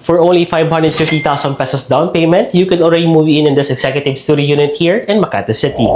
For only 550,000 pesos down payment, you can already move in this executive studio unit here in Makati City.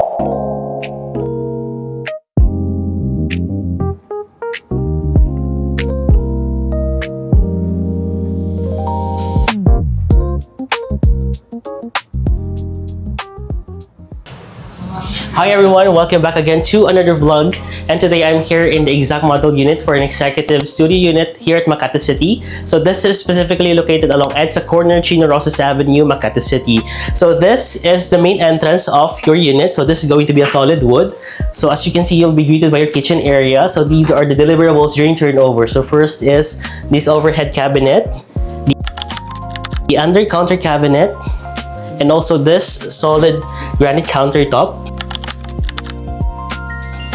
Hi everyone, welcome back again to another vlog, and today I'm here in the exact model unit for an executive studio unit here at Makati City. So this is specifically located along EDSA Corner, Chino Rosas Avenue, Makati City. So this is the main entrance of your unit. So this is going to be a solid wood. So as you can see, you'll be greeted by your kitchen area. So these are the deliverables during turnover. So first is this overhead cabinet, the under counter cabinet, and also this solid granite countertop.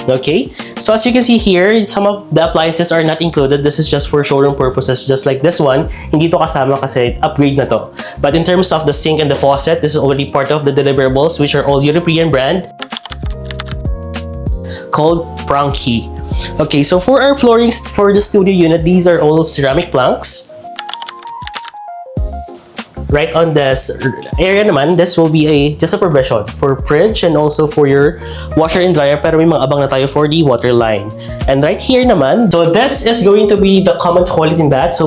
Okay, so as you can see here, some of the appliances are not included. This is just for showroom purposes, just like this one. Hindi to kasama kasi upgrade na to. But in terms of the sink and the faucet, this is already part of the deliverables, which are all European brand called Franke. Okay, so for our floorings for the studio unit, these are all ceramic planks. Right on this area naman, this will be just a provision for fridge and also for your washer and dryer, pero may mga abang na tayo for the water line. And right here naman, so this is going to be the common toilet in that. So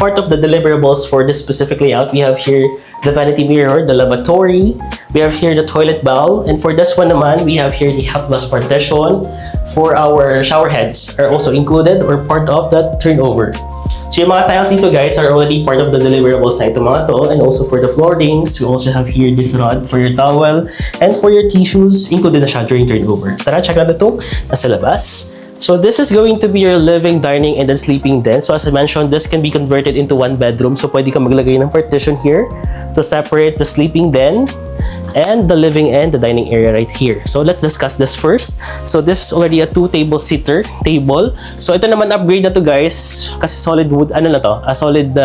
part of the deliverables for this specific layout, we have here the vanity mirror, the lavatory, we have here the toilet bowl, and for this one naman, we have here the half glass partition. For our shower heads are also included or part of the turnover. So yung mga tiles dito guys are already part of the deliverables na ito mga to, and also for the floorings, we also have here this rod for your towel and for your tissues, included na siya during turnover. Tara, check natin ito nasa labas. So this is going to be your living, dining, and then sleeping den. So as I mentioned, this can be converted into one bedroom. So pwede ka maglagay ng partition here to separate the sleeping den and the living and the dining area right here. So let's discuss this first. So this is already a 2-table seater table. So ito naman upgrade na to guys kasi solid wood, ano na to? A solid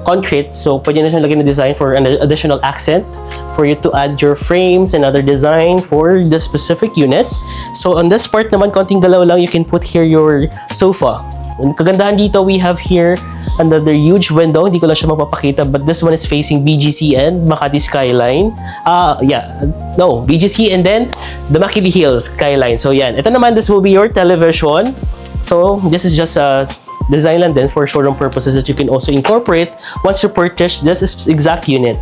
concrete. So pwede na siyang lagyan ng design for an additional accent for you to add your frames and other design for the specific unit. So on this part naman, konting galaw lang, you can put here your sofa. And kagandahan dito, we have here another huge window. Hindi ko lang siya mapapakita, but this one is facing BGC and Makati skyline. BGC and then the Makili Hills skyline. So yan. Ito naman, this will be your television. So this is just a design lang din for showroom purposes that you can also incorporate once you purchase this exact unit.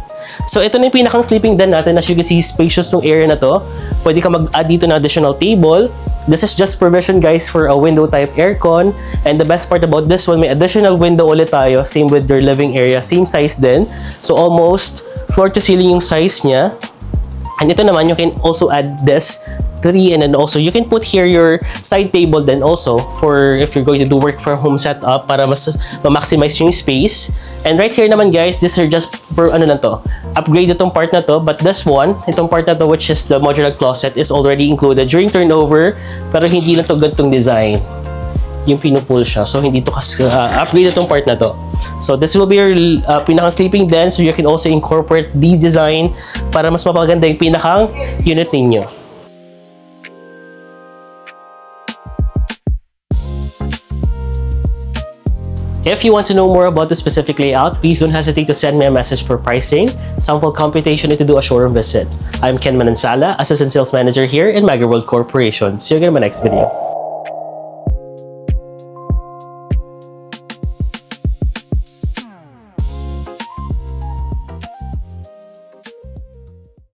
So ito na yung pinakang sleeping den natin. As you can see, spacious ng area na to. Pwede ka mag-add dito na additional table. This is just provision guys for a window type aircon. And the best part about this one, may additional window ulit tayo. Same with your living area. Same size din. So almost floor to ceiling yung size niya. And ito naman, you can also add this 3, and then also you can put here your side table then also for if you're going to do work from home setup para mas ma-maximize yung space. And right here naman guys, these are just for upgrade itong part na to, but this one, itong part na to which is the modular closet is already included during turnover, pero hindi lang to gantong design yung pinupull siya. So hindi to upgrade itong part na to. So this will be your pinakang sleeping den, so you can also incorporate these design para mas mapaganda yung pinakang unit ninyo. If you want to know more about the specific layout, please don't hesitate to send me a message for pricing, sample computation, and to do a showroom visit. I'm Ken Manansala, Assistant Sales Manager here in Magarworld Corporation. See you again in my next video.